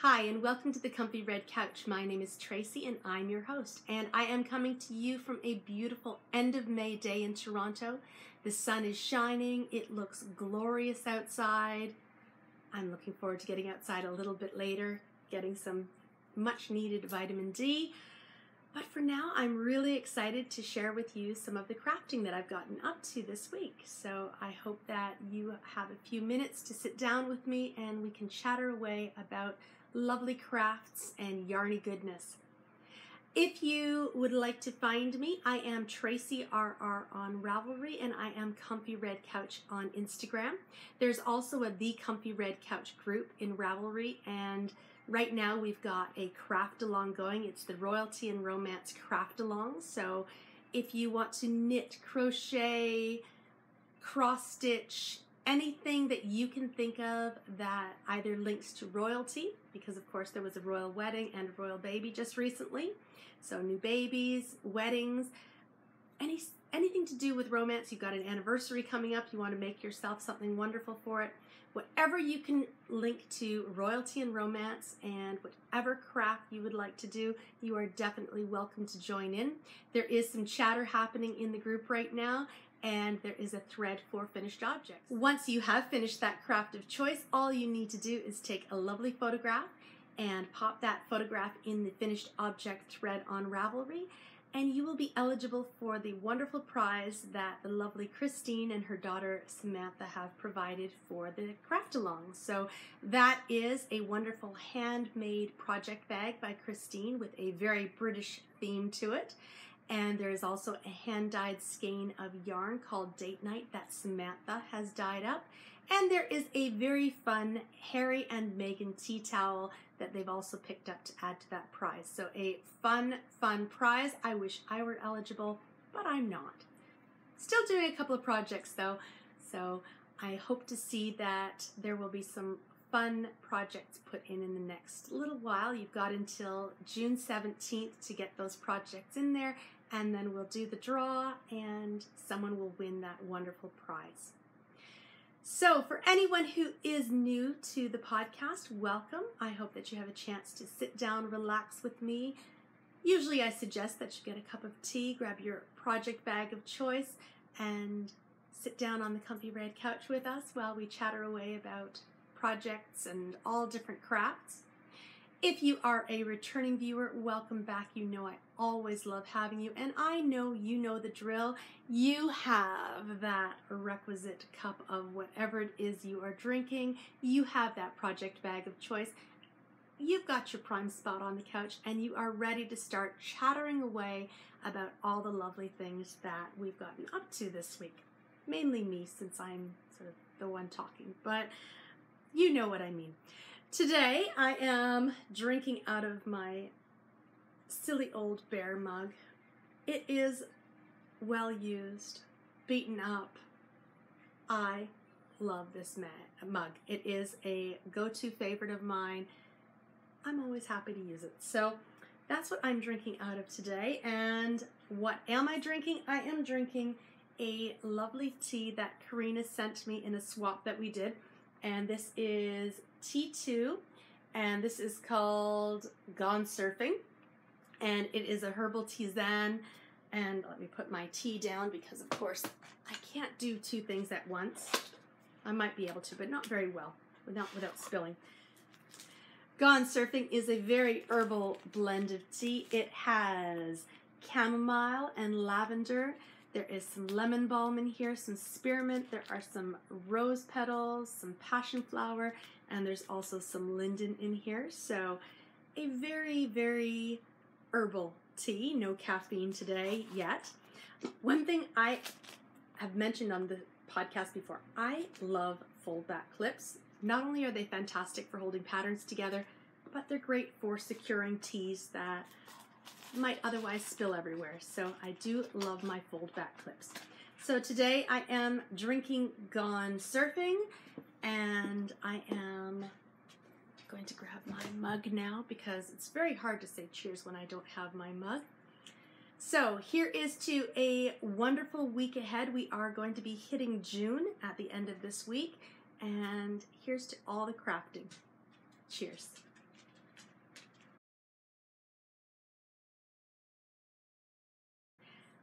Hi, and welcome to the Comfy Red Couch. My name is Tracy and I'm your host, and I am coming to you from a beautiful end of May day in Toronto. The sun is shining, it looks glorious outside. I'm looking forward to getting outside a little bit later, getting some much needed vitamin D. But for now, I'm really excited to share with you some of the crafting that I've gotten up to this week. So I hope that you have a few minutes to sit down with me and we can chatter away about lovely crafts and yarny goodness. If you would like to find me, I am Tracy RR on Ravelry and I am Comfy Red Couch on Instagram. There's also a The Comfy Red Couch group in Ravelry, and right now we've got a craft along going. It's the Royalty and Romance craft along. So if you want to knit, crochet, cross stitch, anything that you can think of that either links to royalty, because of course there was a royal wedding and a royal baby just recently. So new babies, weddings, anything to do with romance. You've got an anniversary coming up, you want to make yourself something wonderful for it. Whatever you can link to royalty and romance, and whatever craft you would like to do, you are definitely welcome to join in. There is some chatter happening in the group right now, and there is a thread for finished objects. Once you have finished that craft of choice, all you need to do is take a lovely photograph and pop that photograph in the finished object thread on Ravelry, and you will be eligible for the wonderful prize that the lovely Christine and her daughter Samantha have provided for the craft along. So that is a wonderful handmade project bag by Christine with a very British theme to it. And there is also a hand-dyed skein of yarn called Date Night that Samantha has dyed up. And there is a very fun Harry and Meghan tea towel that they've also picked up to add to that prize. So a fun prize. I wish I were eligible, but I'm not. Still doing a couple of projects though, so I hope to see that there will be some fun projects put in the next little while. You've got until June 17th to get those projects in there, and then we'll do the draw and someone will win that wonderful prize. So for anyone who is new to the podcast, welcome. I hope that you have a chance to sit down, relax with me. Usually I suggest that you get a cup of tea, grab your project bag of choice, and sit down on the Comfy Red Couch with us while we chatter away about projects and all different crafts. If you are a returning viewer, welcome back. You know I always love having you, and I know you know the drill. You have that requisite cup of whatever it is you are drinking. You have that project bag of choice. You've got your prime spot on the couch, and you are ready to start chattering away about all the lovely things that we've gotten up to this week. Mainly me, since I'm sort of the one talking, but you know what I mean. Today I am drinking out of my silly old bear mug. It is well used, beaten up. I love this mug. It is a go-to favorite of mine. I'm always happy to use it. So that's what I'm drinking out of today. And what am I drinking? I am drinking a lovely tea that Karina sent me in a swap that we did. And this is T2, and this is called Gone Surfing, and it is a herbal tisane. And let me put my tea down because of course I can't do two things at once. I might be able to, but not very well, without spilling. Gone Surfing is a very herbal blend of tea. It has chamomile and lavender. There is some lemon balm in here, some spearmint, there are some rose petals, some passion flower, and there's also some linden in here. So a very herbal tea, no caffeine today yet. One thing I have mentioned on the podcast before, I love fold back clips. Not only are they fantastic for holding patterns together, but they're great for securing teas that might otherwise spill everywhere. So I do love my fold back clips. So today I am drinking Gone Surfing, and I am going to grab my mug now because it's very hard to say cheers when I don't have my mug. So here is to a wonderful week ahead. We are going to be hitting June at the end of this week, and here's to all the crafting. Cheers.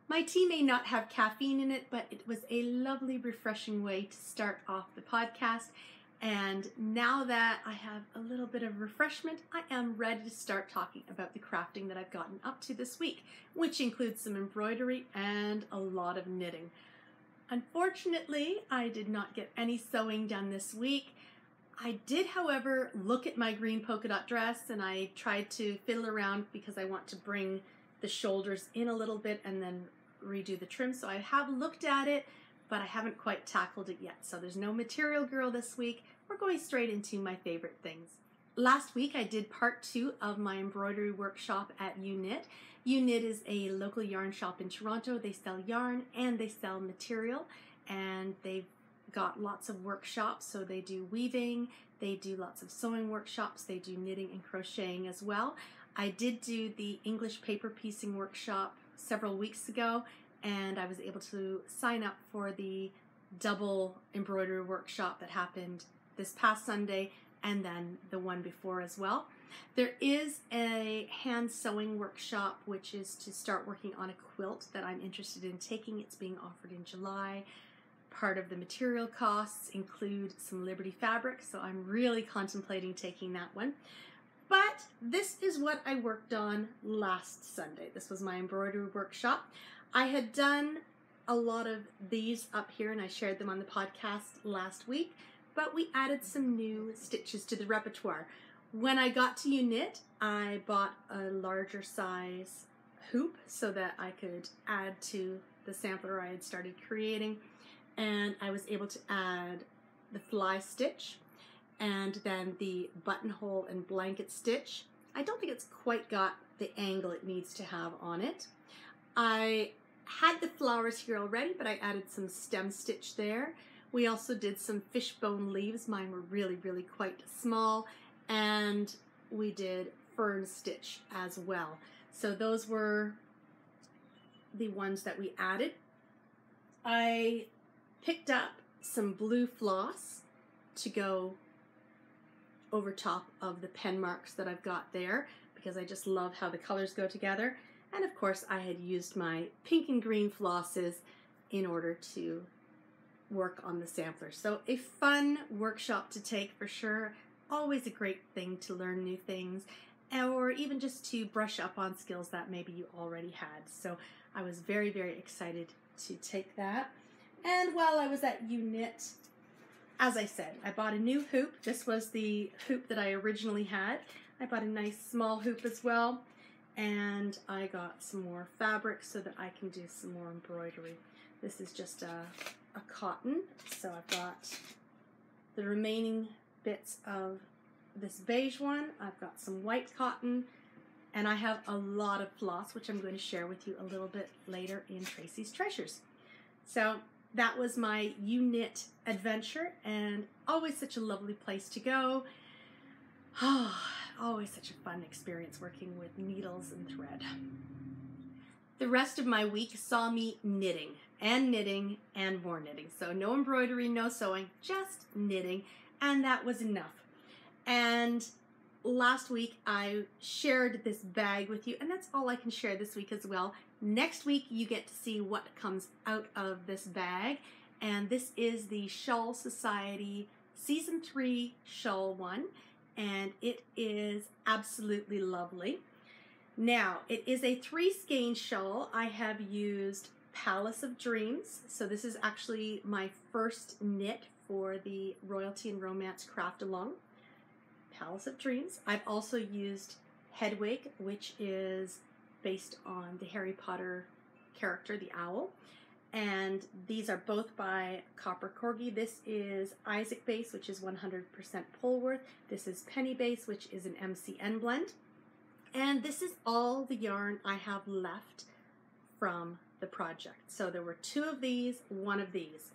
My tea may not have caffeine in it, but it was a lovely, refreshing way to start off the podcast. And now that I have a little bit of refreshment, I am ready to start talking about the crafting that I've gotten up to this week, which includes some embroidery and a lot of knitting. Unfortunately, I did not get any sewing done this week. I did, however, look at my green polka dot dress, and I tried to fiddle around because I want to bring the shoulders in a little bit and then redo the trim. So I have looked at it, but I haven't quite tackled it yet. So there's no Material Girl this week. We're going straight into my favorite things. Last week I did part 2 of my embroidery workshop at UKnit. UKnit is a local yarn shop in Toronto. They sell yarn and they sell material, and they've got lots of workshops. So they do weaving, they do lots of sewing workshops, they do knitting and crocheting as well. I did do the English paper piecing workshop several weeks ago, and I was able to sign up for the double embroidery workshop that happened this past Sunday and then the one before as well. There is a hand sewing workshop, which is to start working on a quilt that I'm interested in taking. It's being offered in July. Part of the material costs include some Liberty fabric, so I'm really contemplating taking that one. But this is what I worked on last Sunday. This was my embroidery workshop. I had done a lot of these up here and I shared them on the podcast last week, but we added some new stitches to the repertoire. When I got to UKnit, I bought a larger size hoop so that I could add to the sampler I had started creating, and I was able to add the fly stitch and then the buttonhole and blanket stitch. I don't think it's quite got the angle it needs to have on it. I had the flowers here already, but I added some stem stitch there. We also did some fishbone leaves. Mine were really, really quite small, and we did fern stitch as well. So those were the ones that we added. I picked up some blue floss to go over top of the pen marks that I've got there, because I just love how the colors go together. And of course I had used my pink and green flosses in order to work on the sampler. So a fun workshop to take for sure. Always a great thing to learn new things, or even just to brush up on skills that maybe you already had. So I was very, very excited to take that. And while I was at UKnit, as I said, I bought a new hoop. This was the hoop that I originally had. I bought a nice small hoop as well, and I got some more fabric so that I can do some more embroidery. This is just a cotton, so I've got the remaining bits of this beige one. I've got some white cotton, and I have a lot of floss, which I'm going to share with you a little bit later in Tracy's Treasures. So that was my UKnit adventure, and always such a lovely place to go. Oh, always such a fun experience working with needles and thread. The rest of my week saw me knitting and knitting and more knitting. So no embroidery, no sewing, just knitting, and that was enough. And last week I shared this bag with you, and that's all I can share this week as well. Next week you get to see what comes out of this bag, and this is the Shawl Society Season 3 shawl one, and it is absolutely lovely. Now, it is a 3-skein shawl. I have used Palace of Dreams, so this is actually my first knit for the Royalty and Romance Craft Along. Palace of Dreams. I've also used Hedwig, which is based on the Harry Potter character, the owl. And these are both by Copper Corgi. This is Isaac Base, which is 100% Polworth. This is Penny Base, which is an MCN blend. And this is all the yarn I have left from the project. So there were 2 of these, 1 of these.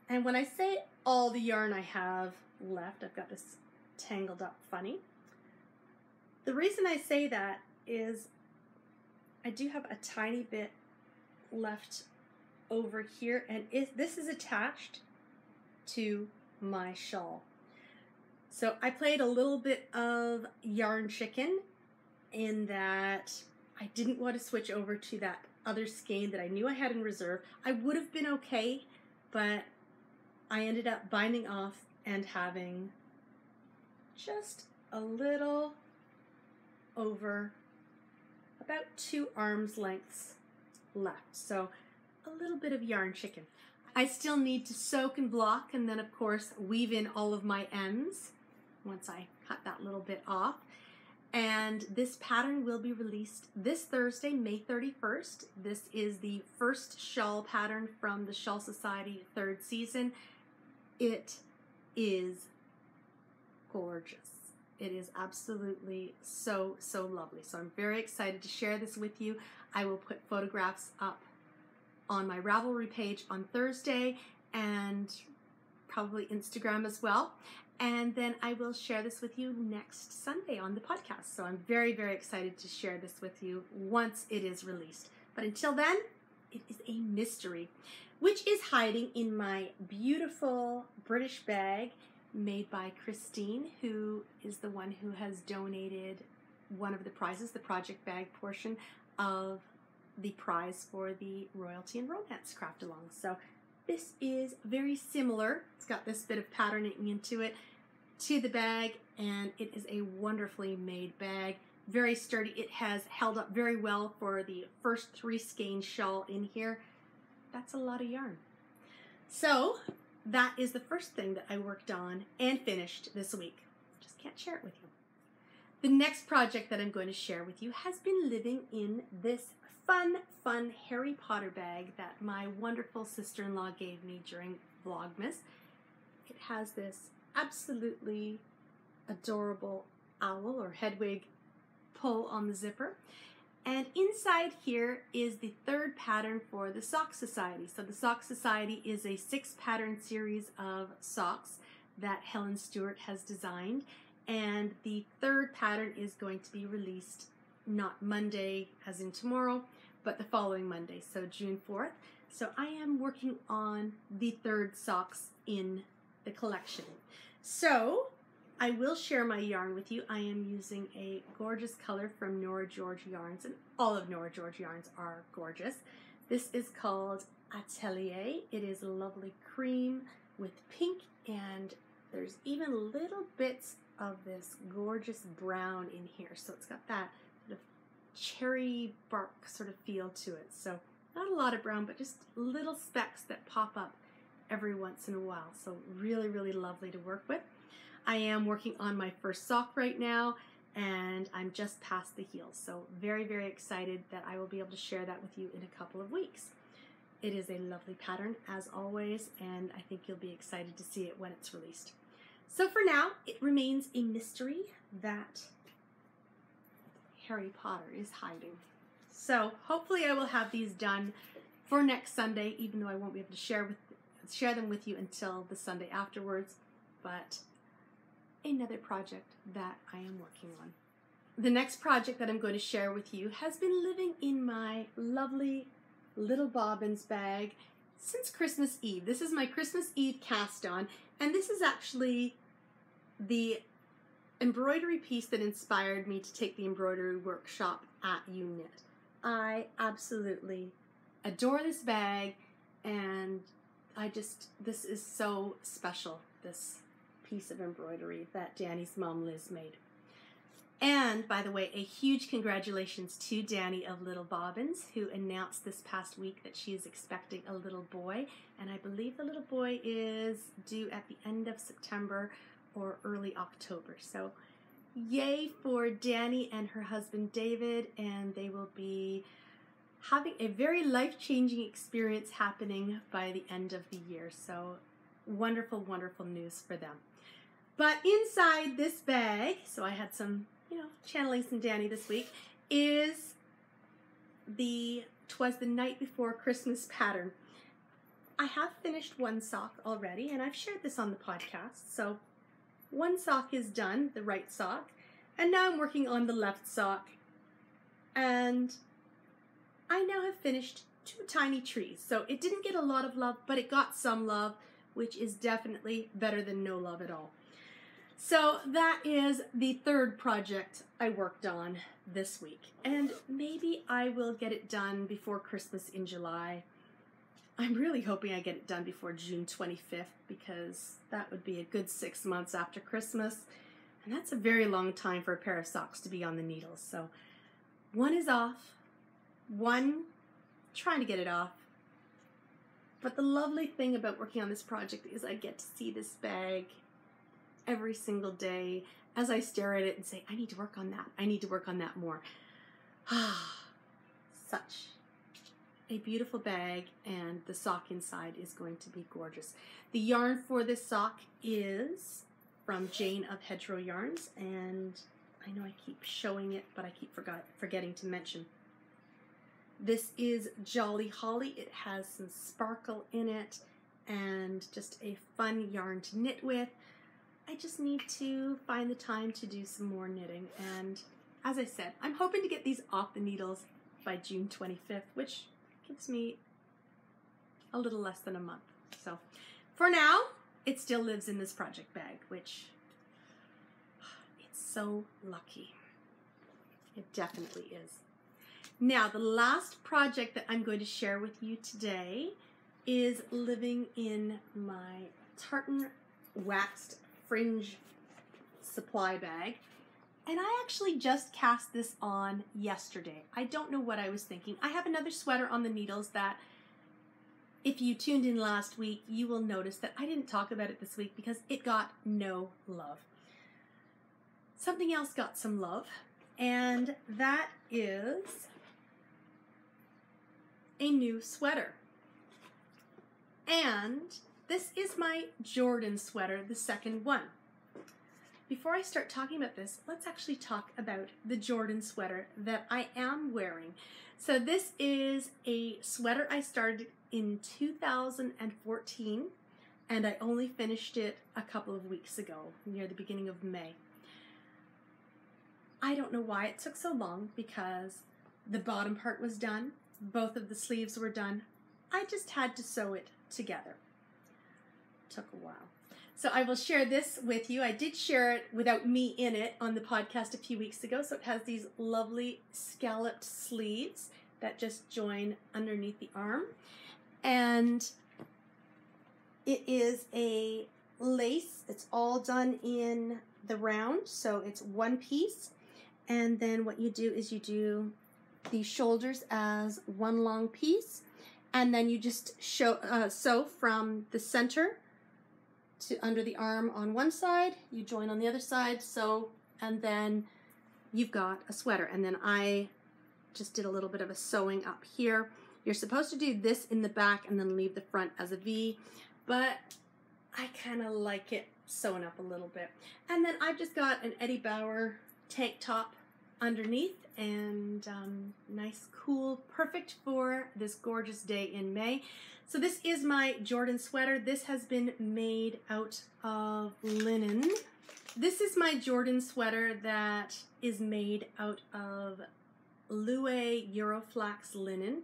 And when I say all the yarn I have left, I've got this tangled up funny. The reason I say that is I do have a tiny bit left over here, and this is attached to my shawl. So I played a little bit of yarn chicken in that I didn't want to switch over to that other skein that I knew I had in reserve. I would have been okay, but I ended up binding off and having just a little over about 2 arms lengths left. So a little bit of yarn chicken. I still need to soak and block, and then of course weave in all of my ends once I cut that little bit off. And this pattern will be released this Thursday, May 31st. This is the first shawl pattern from the Shawl Society 3rd season. It is gorgeous. It is absolutely so, so lovely. So I'm very excited to share this with you. I will put photographs up on my Ravelry page on Thursday and probably Instagram as well. And then I will share this with you next Sunday on the podcast. So I'm very, very excited to share this with you once it is released. But until then, it is a mystery, which is hiding in my beautiful British bag made by Christine, who is the one who has donated one of the prizes, the project bag portion of the prize for the Royalty and Romance craft along. So this is very similar. It's got this bit of patterning into it to the bag, and it is a wonderfully made bag. Very sturdy. It has held up very well for the first 3 skein shawl in here. That's a lot of yarn. So that is the first thing that I worked on and finished this week. Just can't share it with you. The next project that I'm going to share with you has been living in this fun Harry Potter bag that my wonderful sister-in-law gave me during Vlogmas. It has this absolutely adorable owl or Hedwig pull on the zipper. And inside here is the 3rd pattern for the Sock Society. So the Sock Society is a 6 pattern series of socks that Helen Stewart has designed. And the 3rd pattern is going to be released not Monday as in tomorrow, but the following Monday, so June 4th. So I am working on the 3rd socks in the collection. So I will share my yarn with you. I am using a gorgeous color from Nora George Yarns, and all of Nora George Yarns are gorgeous. This is called Atelier. It is a lovely cream with pink, and there's even little bits of this gorgeous brown in here. So it's got that sort of cherry bark sort of feel to it. So not a lot of brown, but just little specks that pop up every once in a while. So really, really lovely to work with. I am working on my first sock right now, and I'm just past the heels. So very, very excited that I will be able to share that with you in a couple of weeks. It is a lovely pattern as always, and I think you'll be excited to see it when it's released. So for now, it remains a mystery that Harry Potter is hiding. So hopefully I will have these done for next Sunday, even though I won't be able to share them with you until the Sunday afterwards. But another project that I am working on. The next project that I'm going to share with you has been living in my lovely Little Bobbins bag since Christmas Eve. This is my Christmas Eve cast on, and this is actually the embroidery piece that inspired me to take the embroidery workshop at UKnit. I absolutely adore this bag, and this is so special, this piece of embroidery that Danny's mom Liz made. And by the way, a huge congratulations to Danny of Little Bobbins, who announced this past week that she is expecting a little boy, and I believe the little boy is due at the end of September or early October. So yay for Danny and her husband David, and they will be having a very life-changing experience happening by the end of the year. So wonderful, wonderful news for them. But inside this bag, so I had some, channeling some Danny this week, is the 'Twas the Night Before Christmas pattern. I have finished one sock already, and I've shared this on the podcast. So one sock is done, the right sock, and now I'm working on the left sock. And I now have finished 2 tiny trees. So it didn't get a lot of love, but it got some love, which is definitely better than no love at all. So that is the third project I worked on this week. And maybe I will get it done before Christmas in July. I'm really hoping I get it done before June 25th because that would be a good 6 months after Christmas. And that's a very long time for a pair of socks to be on the needles. So one is off, one trying to get it off. But the lovely thing about working on this project is I get to see this bag every single day as I stare at it and say, I need to work on that. I need to work on that more. Such a beautiful bag, and the sock inside is going to be gorgeous. The yarn for this sock is from Jane of Hedgerow Yarns, and I know I keep showing it, but I keep forgetting to mention. This is Jolly Holly. It has some sparkle in it and just a fun yarn to knit with. I just need to find the time to do some more knitting, and as I said, I'm hoping to get these off the needles by June 25th, which gives me a little less than a month. So for now, it still lives in this project bag, which it's so lucky. It definitely is. Now, the last project that I'm going to share with you today is living in my tartan waxed fringe supply bag. And I actually just cast this on yesterday. I don't know what I was thinking. I have another sweater on the needles that, if you tuned in last week, you will notice that I didn't talk about it this week because it got no love. Something else got some love, and that is a new sweater. And this is my Jordan sweater, the second one. Before I start talking about this, let's actually talk about the Jordan sweater that I am wearing. So this is a sweater I started in 2014, and I only finished it a couple of weeks ago, near the beginning of May. I don't know why it took so long because the bottom part was done, both of the sleeves were done. I just had to sew it together. Took a while. So I will share this with you. I did share it without me in it on the podcast a few weeks ago. So it has these lovely scalloped sleeves that just join underneath the arm. And it is a lace. It's all done in the round. So it's one piece. And then what you do is you do the shoulders as one long piece. And then you just sew from the center to under the arm on one side, you join on the other side, sew, and then you've got a sweater. And then I just did a little bit of a sewing up here. You're supposed to do this in the back and then leave the front as a V, but I kind of like it sewn up a little bit. And then I've just got an Eddie Bauer tank top underneath, and nice, cool, perfect for this gorgeous day in May. So this is my Jordan sweater. This has been made out of linen. This is my Jordan sweater that is made out of Louet Euroflax linen.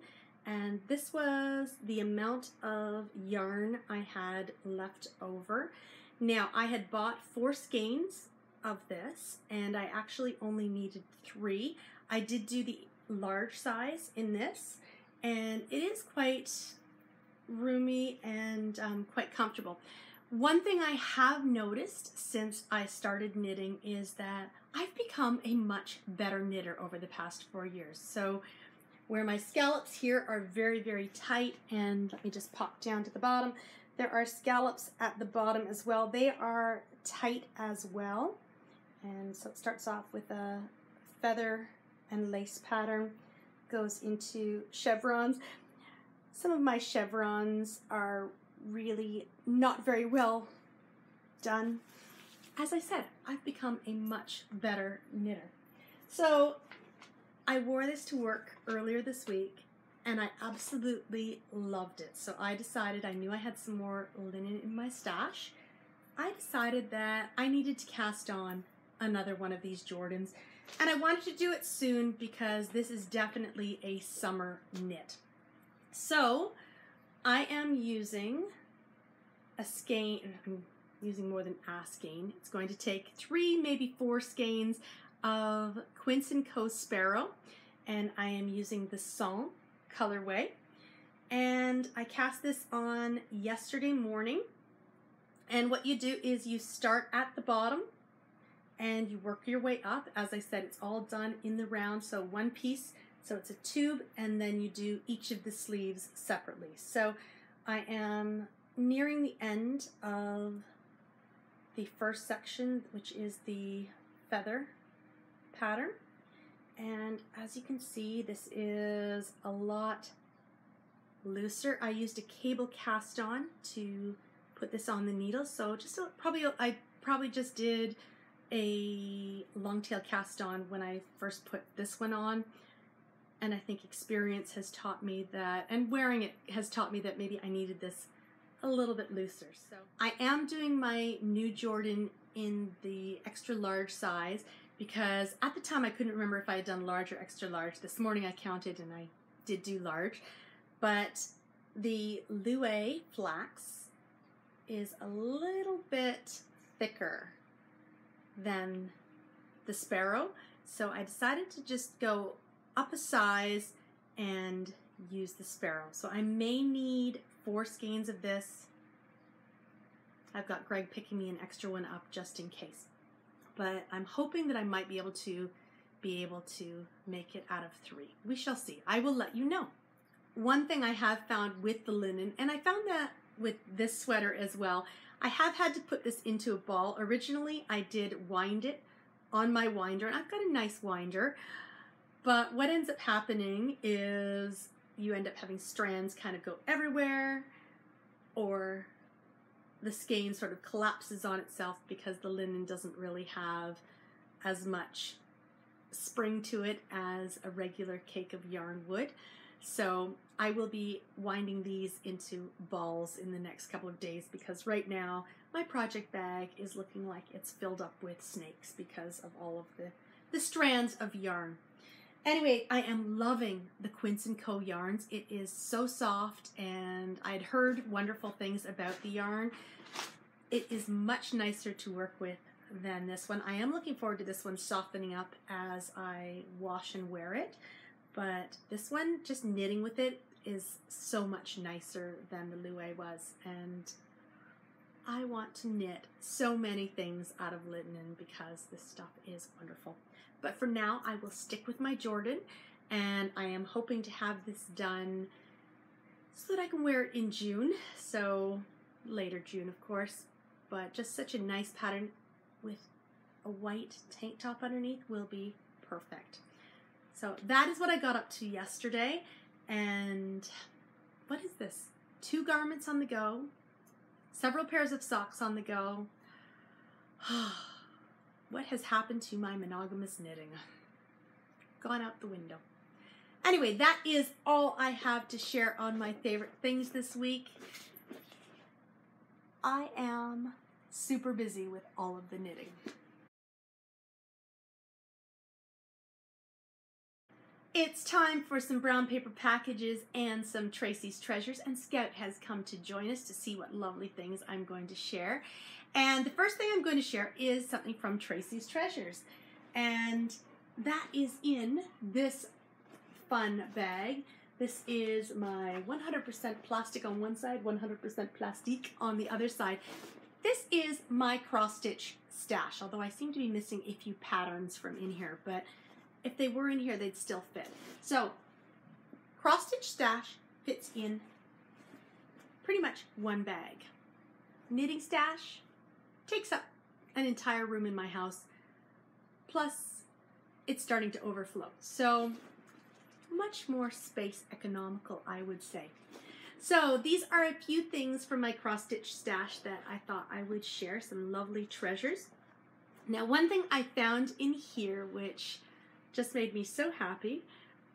And this was the amount of yarn I had left over. Now, I had bought 4 skeins of this, and I actually only needed 3. I did do the large size in this, and it is quite roomy and quite comfortable. One thing I have noticed since I started knitting is that I've become a much better knitter over the past 4 years. So where my scallops here are very, very tight, and let me just pop down to the bottom, there are scallops at the bottom as well. They are tight as well. And so it starts off with a feather and lace pattern, goes into chevrons. Some of my chevrons are really not very well done. As I said, I've become a much better knitter. So I wore this to work earlier this week, and I absolutely loved it. So I decided, I knew I had some more linen in my stash. I decided that I needed to cast on another one of these Jordans, and I wanted to do it soon because this is definitely a summer knit. So I am using a skein. using more than a skein. It's going to take 3, maybe 4 skeins of Quince & Co. Sparrow, and I am using the Sang colorway. And I cast this on yesterday morning. And what you do is you start at the bottom and you work your way up. As I said, it's all done in the round, so one piece, so it's a tube, and then you do each of the sleeves separately. So I am nearing the end of the first section, which is the feather pattern. And as you can see, this is a lot looser. I used a cable cast on to put this on the needle, so I probably just did a long tail cast on when I first put this one on, and I think experience has taught me that, and wearing it has taught me that maybe I needed this a little bit looser. So I am doing my new Jordan in the extra large size because at the time I couldn't remember if I had done large or extra large. This morning I counted and I did do large, but the Louet flax is a little bit thicker than the Sparrow, so I decided to just go up a size and use the Sparrow. So I may need 4 skeins of this. I've got Greg picking me an extra one up just in case, but I'm hoping that I might be able to make it out of 3. We shall see. I will let you know. One thing I have found with the linen, and I found that with this sweater as well, I have had to put this into a ball. Originally, I did wind it on my winder, and I've got a nice winder, but what ends up happening is you end up having strands kind of go everywhere, or the skein sort of collapses on itself because the linen doesn't really have as much spring to it as a regular cake of yarn would. So I will be winding these into balls in the next couple of days because right now my project bag is looking like it's filled up with snakes because of all of the strands of yarn. Anyway, I am loving the Quince & Co. yarns. It is so soft, and I'd heard wonderful things about the yarn. It is much nicer to work with than this one. I am looking forward to this one softening up as I wash and wear it. But this one, just knitting with it, is so much nicer than the Louet was. And I want to knit so many things out of linen because this stuff is wonderful. But for now, I will stick with my Jordan, and I am hoping to have this done so that I can wear it in June. So later June, of course. But just such a nice pattern with a white tank top underneath will be perfect. So that is what I got up to yesterday, and what is this? 2 garments on the go, several pairs of socks on the go. What has happened to my monogamous knitting? Gone out the window. Anyway, that is all I have to share on my favorite things this week. I am super busy with all of the knitting. It's time for some brown paper packages and some Tracy's Treasures, and Scout has come to join us to see what lovely things I'm going to share. And the first thing I'm going to share is something from Tracy's Treasures, and that is in this fun bag. This is my 100% plastic on one side, 100% plastique on the other side. This is my cross-stitch stash, although I seem to be missing a few patterns from in here, but if they were in here, they'd still fit. So, cross-stitch stash fits in pretty much one bag. Knitting stash takes up an entire room in my house, plus it's starting to overflow. So, much more space economical, I would say. So, these are a few things from my cross-stitch stash that I thought I would share, some lovely treasures. Now, one thing I found in here, which just made me so happy,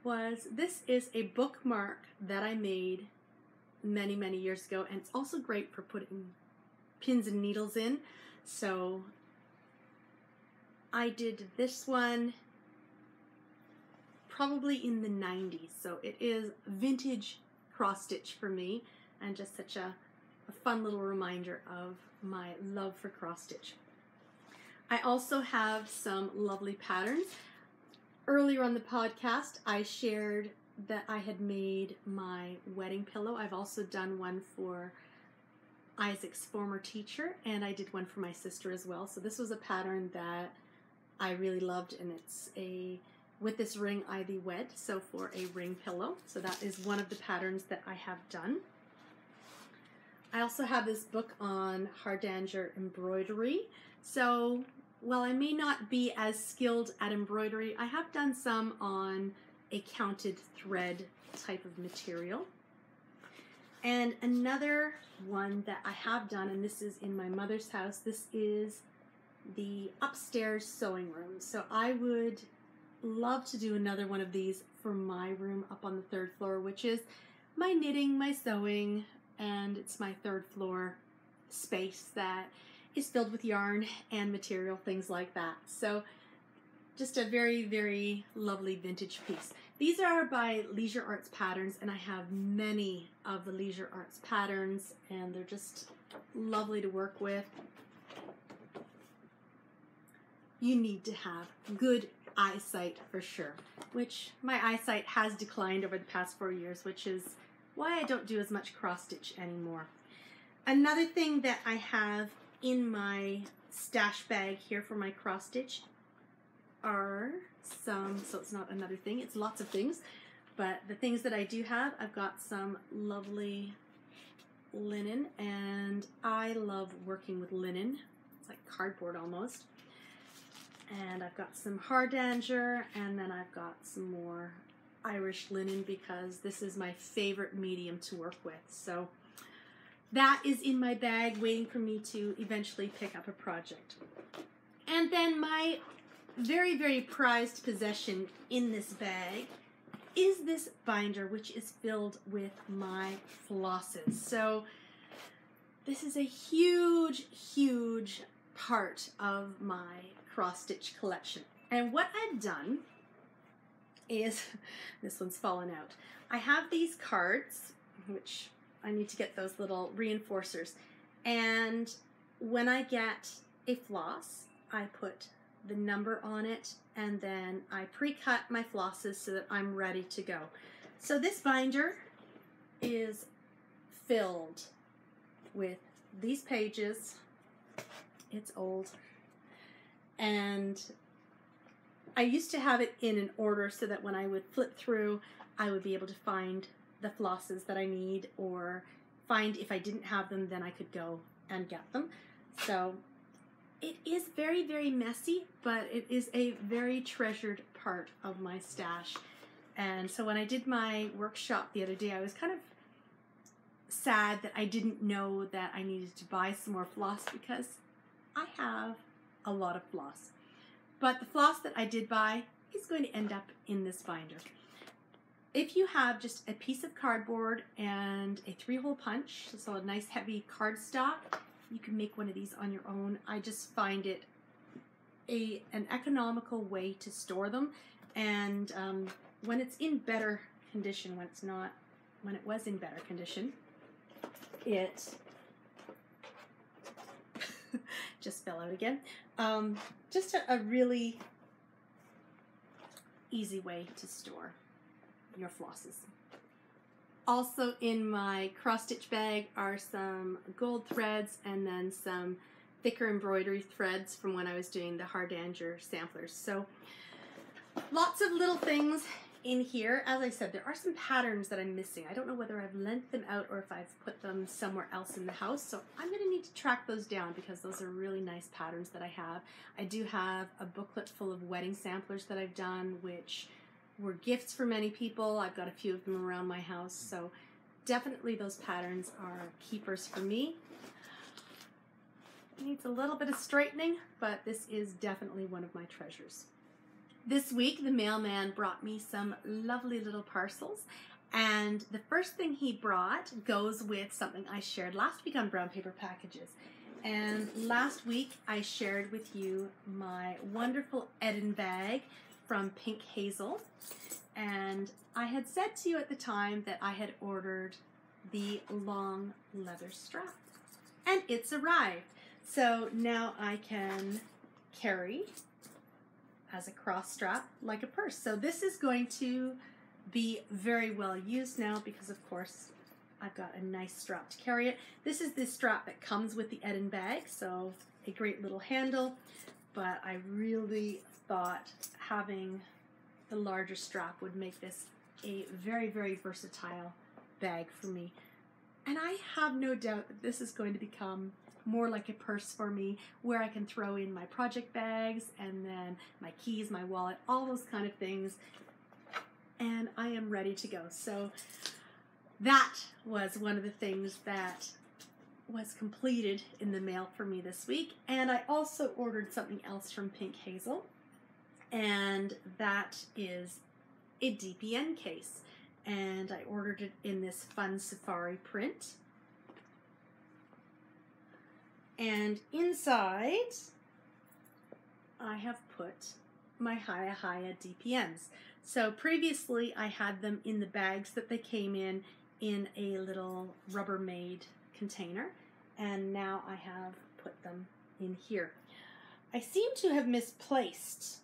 was this is a bookmark that I made many, many years ago, and it's also great for putting pins and needles in. So I did this one probably in the 90s, so it is vintage cross stitch for me, and just such a fun little reminder of my love for cross stitch. I also have some lovely patterns. Earlier on the podcast, I shared that I had made my wedding pillow. I've also done one for Isaac's former teacher, and I did one for my sister as well. So this was a pattern that I really loved, and it's with this ring ivy wed, so for a ring pillow. So that is one of the patterns that I have done. I also have this book on hardanger embroidery. So while I may not be as skilled at embroidery, I have done some on a counted thread type of material. And another one that I have done, and this is in my mother's house, this is the upstairs sewing room. So I would love to do another one of these for my room up on the 3rd floor, which is my knitting, my sewing, and it's my 3rd floor space that is filled with yarn and material, things like that. So just a very, very lovely vintage piece. These are by Leisure Arts Patterns, and I have many of the Leisure Arts patterns, and they're just lovely to work with. You need to have good eyesight for sure, which my eyesight has declined over the past 4 years, which is why I don't do as much cross stitch anymore. Another thing that I have in my stash bag here for my cross stitch are some, so it's not another thing, it's lots of things, but the things that I do have, I've got some lovely linen, and I love working with linen. It's like cardboard almost. And I've got some hardanger, and then I've got some more Irish linen because this is my favorite medium to work with. So that is in my bag waiting for me to eventually pick up a project. And then my very, very prized possession in this bag is this binder, which is filled with my flosses. So this is a huge, huge part of my cross stitch collection. And what I've done is, this one's fallen out. I have these cards, which I need to get those little reinforcers. And when I get a floss, I put the number on it, and then I pre-cut my flosses so that I'm ready to go. So this binder is filled with these pages. It's old. And I used to have it in an order so that when I would flip through, I would be able to find the flosses that I need, or find if I didn't have them, then I could go and get them. So it is very, very messy, but it is a very treasured part of my stash. And so when I did my workshop the other day, I was kind of sad that I didn't know that I needed to buy some more floss, because I have a lot of floss. But the floss that I did buy is going to end up in this binder. If you have just a piece of cardboard and a 3-hole punch, so a nice heavy cardstock, you can make one of these on your own. I just find it an economical way to store them, and when it's in better condition, when it was in better condition, it just fell out again. Just a really easy way to store your flosses. Also in my cross stitch bag are some gold threads, and then some thicker embroidery threads from when I was doing the hardanger samplers. So lots of little things in here. As I said, there are some patterns that I'm missing. I don't know whether I've lent them out or if I've put them somewhere else in the house, so I'm going to need to track those down, because those are really nice patterns that I have. I do have a booklet full of wedding samplers that I've done, which were gifts for many people. I've got a few of them around my house, so definitely those patterns are keepers for me. It needs a little bit of straightening, but this is definitely one of my treasures. This week, the mailman brought me some lovely little parcels, and the first thing he brought goes with something I shared last week on Brown Paper Packages. And last week, I shared with you my wonderful Eden bag from Pink Hazel, and I had said to you at the time that I had ordered the long leather strap. and it's arrived. So now I can carry as a cross strap like a purse. So this is going to be very well used now because of course I've got a nice strap to carry it. This is the strap that comes with the Eden bag, so a great little handle, but I really thought having the larger strap would make this a very, very versatile bag for me. And I have no doubt that this is going to become more like a purse for me, where I can throw in my project bags and then my keys, my wallet, all those kind of things, and I am ready to go. So that was one of the things that was completed in the mail for me this week. And I also ordered something else from Pink Hazel, and that is a DPN case. And I ordered it in this fun safari print. And inside, I have put my Hiya Hiya DPNs. So previously I had them in the bags that they came in a little Rubbermaid container, and now I have put them in here. I seem to have misplaced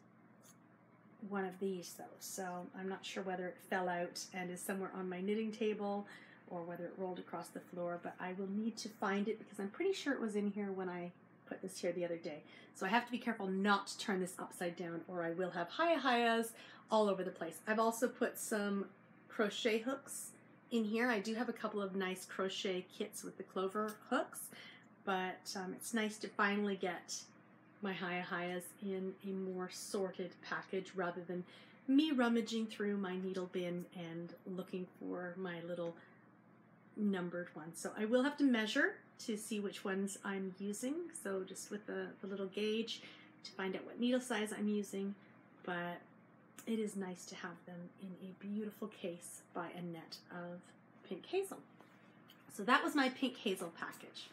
one of these though, so I'm not sure whether it fell out and is somewhere on my knitting table or whether it rolled across the floor, but I will need to find it because I'm pretty sure it was in here when I put this here the other day. So I have to be careful not to turn this upside down or I will have Hiya Hiyas all over the place. I've also put some crochet hooks in here. I do have a couple of nice crochet kits with the clover hooks, but it's nice to finally get my Hiya Hiyas in a more sorted package rather than me rummaging through my needle bin and looking for my little numbered ones. So I will have to measure to see which ones I'm using, so just with the little gauge to find out what needle size I'm using, but it is nice to have them in a beautiful case by Annette of Pink Hazel. So that was my Pink Hazel package.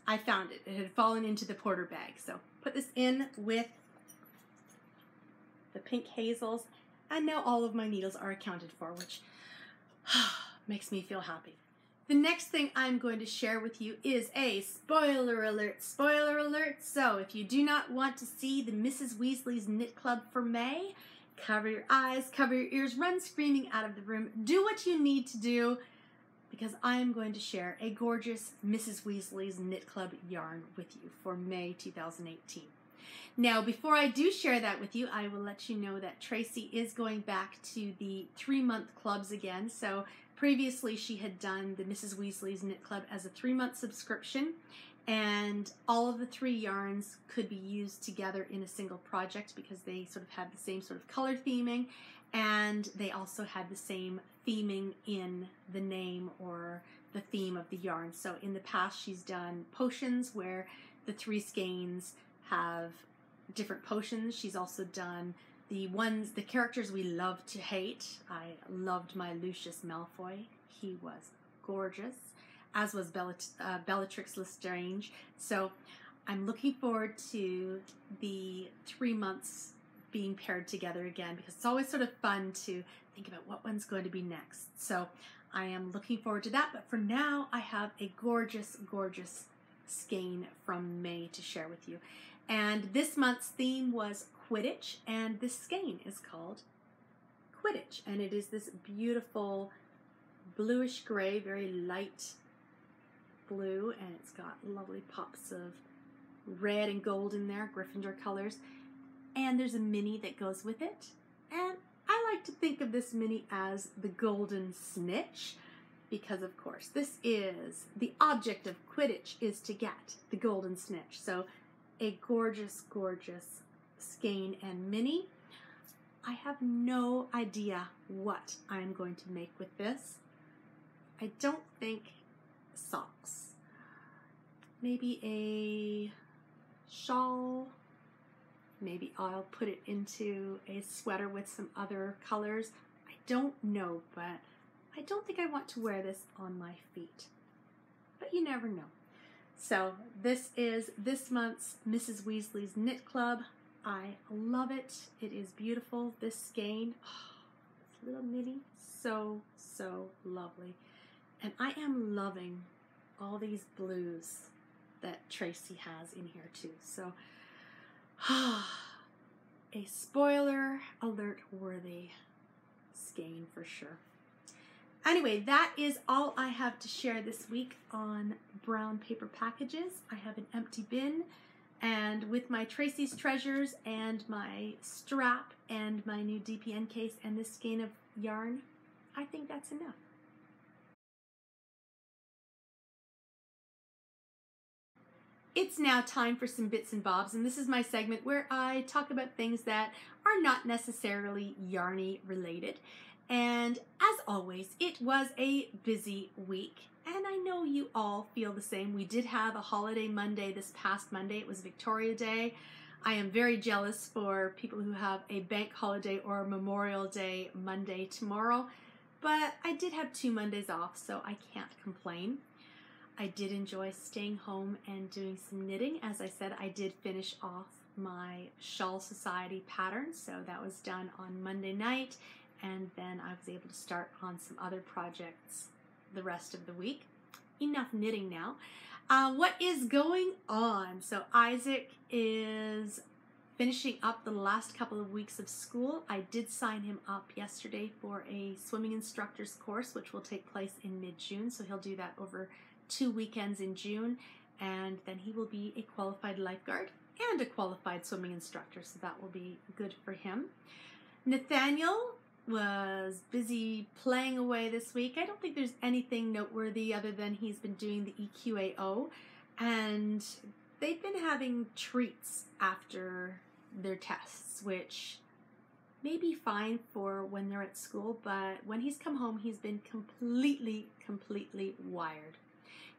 I found it. It had fallen into the Porter bag. So put this in with the Pink Hazels, and now all of my needles are accounted for, which makes me feel happy. The next thing I'm going to share with you is a spoiler alert. Spoiler alert. So if you do not want to see the Mrs. Weasley's Knit Club for May, cover your eyes, cover your ears, run screaming out of the room. Do what you need to do, because I am going to share a gorgeous Mrs. Weasley's Knit Club yarn with you for May 2018. Now, before I do share that with you, I will let you know that Tracy is going back to the 3-month clubs again. So previously she had done the Mrs. Weasley's Knit Club as a 3-month subscription, and all of the 3 yarns could be used together in a single project because they sort of had the same sort of color theming, and they also had the same theming in the name or the theme of the yarn. So in the past she's done potions where the 3 skeins have different potions. She's also done the characters we love to hate. I loved my Lucius Malfoy. He was gorgeous, as was Bellatrix Lestrange. So I'm looking forward to the 3 months being paired together again, because it's always sort of fun to think about what one's going to be next. So I am looking forward to that, but for now I have a gorgeous, gorgeous skein from May to share with you. And this month's theme was Quidditch, and this skein is called Quidditch, and it is this beautiful bluish gray, very light blue, and it's got lovely pops of red and gold in there, Gryffindor colors, and there's a mini that goes with it, and I like to think of this mini as the golden snitch, because of course this is the object of Quidditch, is to get the golden snitch. So a gorgeous, gorgeous skein and mini. I have no idea what I'm going to make with this. I don't think socks. Maybe a shawl. Maybe I'll put it into a sweater with some other colors. I don't know, but I don't think I want to wear this on my feet. But you never know. So this is this month's Mrs. Weasley's Knit Club. I love it. It is beautiful. This skein, oh, this little mini, so, so lovely. And I am loving all these blues that Tracy has in here too. So, a spoiler alert worthy skein for sure. Anyway, that is all I have to share this week on brown paper packages. I have an empty bin, and with my Tracy's Treasures and my strap and my new DPN case and this skein of yarn, I think that's enough. It's now time for some bits and bobs, and this is my segment where I talk about things that are not necessarily yarny related. And as always, it was a busy week, and I know you all feel the same. We did have a holiday Monday this past Monday. It was Victoria Day. I am very jealous for people who have a bank holiday or Memorial Day Monday tomorrow, but I did have 2 Mondays off, so I can't complain. I did enjoy staying home and doing some knitting. As I said, I did finish off my Shawl Society pattern, so that was done on Monday night, and then I was able to start on some other projects the rest of the week. Enough knitting now. What is going on? So Isaac is finishing up the last couple of weeks of school. I did sign him up yesterday for a swimming instructor's course, which will take place in mid-June, so he'll do that over 2 weekends in June, and then he will be a qualified lifeguard and a qualified swimming instructor, so that will be good for him. Nathaniel was busy playing away this week. I don't think there's anything noteworthy other than he's been doing the EQAO, and they've been having treats after their tests, which may be fine for when they're at school, but when he's come home, he's been completely wired.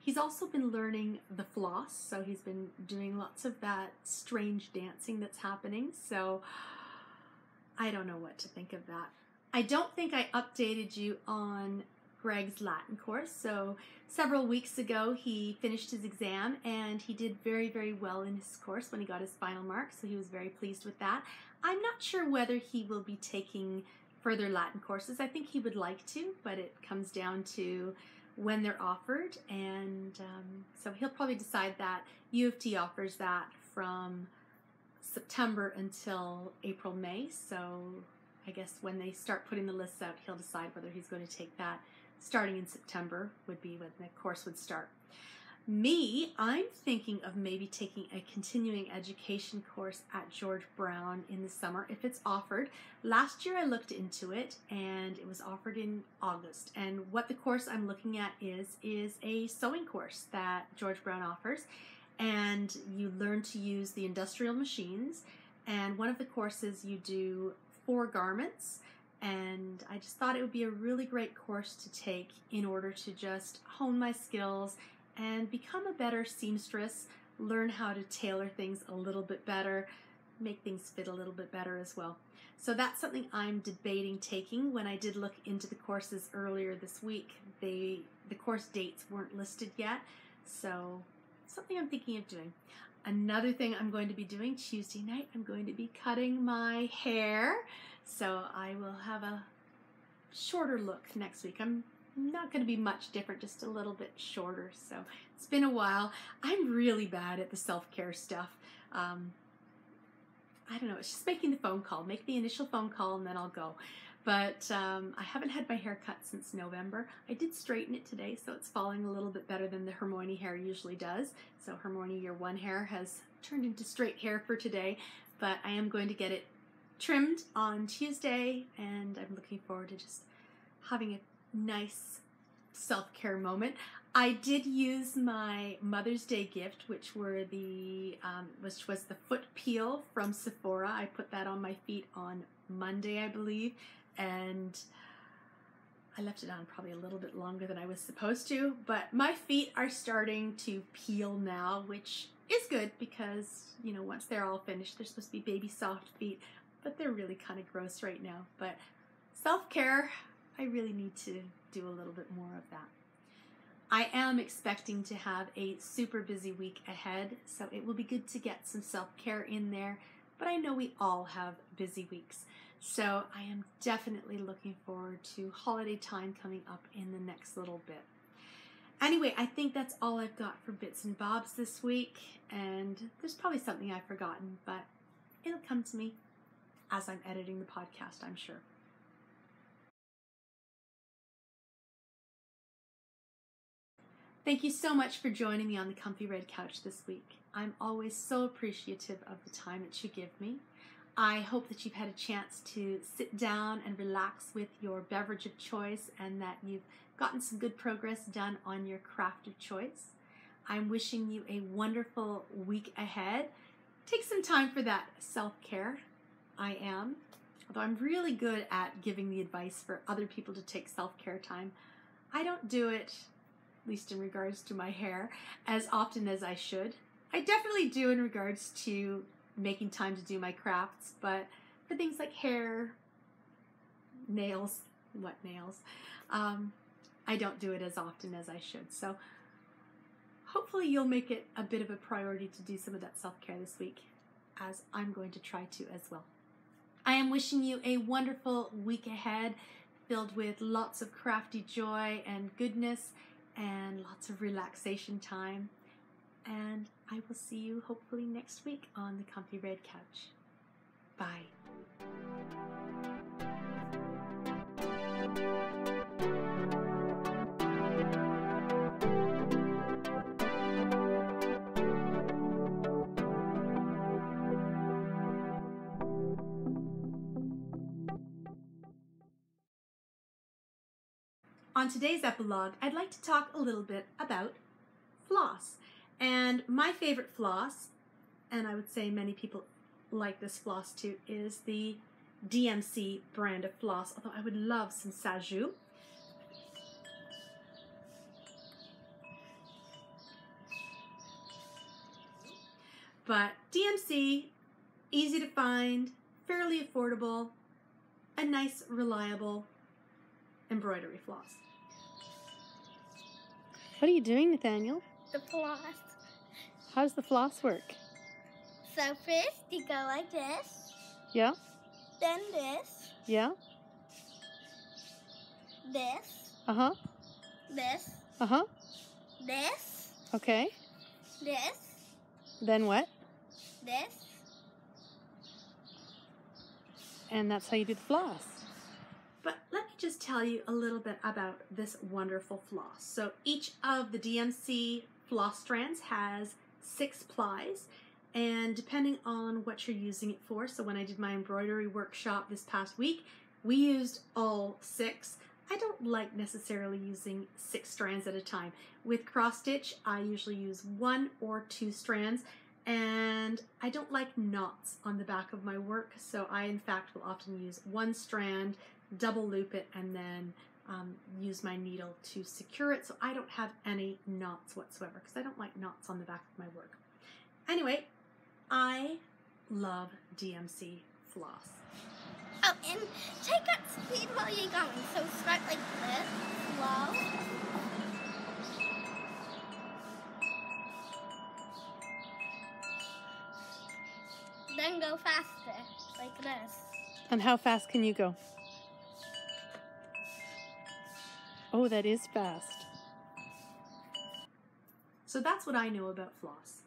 He's also been learning the floss, so he's been doing lots of that strange dancing that's happening, so I don't know what to think of that. I don't think I updated you on Greg's Latin course. So several weeks ago he finished his exam and he did very well in his course when he got his final mark, so he was very pleased with that. I'm not sure whether he will be taking further Latin courses. I think he would like to, but it comes down to when they're offered, and so he'll probably decide that. U of T offers that from September until April, May, so I guess when they start putting the lists out, he'll decide whether he's going to take that. Starting in September would be when the course would start. Me, I'm thinking of maybe taking a continuing education course at George Brown in the summer if it's offered. Last year I looked into it and it was offered in August. And what the course I'm looking at is a sewing course that George Brown offers. And you learn to use the industrial machines. And one of the courses you do 4 garments. And I just thought it would be a really great course to take in order to just hone my skills and become a better seamstress, learn how to tailor things a little bit better, make things fit a little bit better as well. So that's something I'm debating taking. When I did look into the courses earlier this week, the course dates weren't listed yet, so something I'm thinking of doing. Another thing I'm going to be doing Tuesday night, I'm going to be cutting my hair, so I will have a shorter look next week. I'm not going to be much different, just a little bit shorter. So it's been a while. I'm really bad at the self-care stuff. I don't know, it's just making the phone call. Make the initial phone call and then I'll go. But I haven't had my hair cut since November. I did straighten it today, so it's falling a little bit better than the Hermione hair usually does. So Hermione Year 1 hair has turned into straight hair for today, but I am going to get it trimmed on Tuesday, and I'm looking forward to just having a nice self-care moment. I did use my Mother's Day gift, which was the foot peel from Sephora. I put that on my feet on Monday, I believe, and I left it on probably a little bit longer than I was supposed to, but my feet are starting to peel now, which is good because, you know, once they're all finished, they're supposed to be baby soft feet, but they're really kind of gross right now. But self-care, I really need to do a little bit more of that. I am expecting to have a super busy week ahead, so it will be good to get some self-care in there, but I know we all have busy weeks. So I am definitely looking forward to holiday time coming up in the next little bit. Anyway, I think that's all I've got for bits and bobs this week, and there's probably something I've forgotten, but it'll come to me as I'm editing the podcast, I'm sure. Thank you so much for joining me on the Comfy Red Couch this week. I'm always so appreciative of the time that you give me. I hope that you've had a chance to sit down and relax with your beverage of choice and that you've gotten some good progress done on your craft of choice. I'm wishing you a wonderful week ahead. Take some time for that self-care. I am. Although I'm really good at giving the advice for other people to take self-care time, I don't do it, at least in regards to my hair, as often as I should. I definitely do in regards to making time to do my crafts, but for things like hair, nails, I don't do it as often as I should. So hopefully you'll make it a bit of a priority to do some of that self-care this week, as I'm going to try to as well. I am wishing you a wonderful week ahead, filled with lots of crafty joy and goodness and lots of relaxation time. And I will see you hopefully next week on the Comfy Red Couch. Bye. On today's epilogue, I'd like to talk a little bit about floss. And my favorite floss, and I would say many people like this floss too, is the DMC brand of floss, although I would love some Sajou. But DMC, easy to find, fairly affordable, a nice, reliable embroidery floss. What are you doing, Nathaniel? The floss. How does the floss work? So first you go like this. Yeah? Then this. Yeah? This. Uh-huh. This. Uh-huh. This. Okay. This. Then what? This. And that's how you do the floss. But let me just tell you a little bit about this wonderful floss. So each of the DMC floss strands has 6 plies, and depending on what you're using it for, so when I did my embroidery workshop this past week, we used all 6. I don't like necessarily using 6 strands at a time. With cross stitch, I usually use 1 or 2 strands, and I don't like knots on the back of my work, so I in fact will often use 1 strand, double loop it, and then use my needle to secure it so I don't have any knots whatsoever, because I don't like knots on the back of my work. Anyway, I love DMC floss. Oh, and take up speed while you're going. So start like this, slow. Then go faster, like this. And how fast can you go? Oh, that is fast. So that's what I know about floss.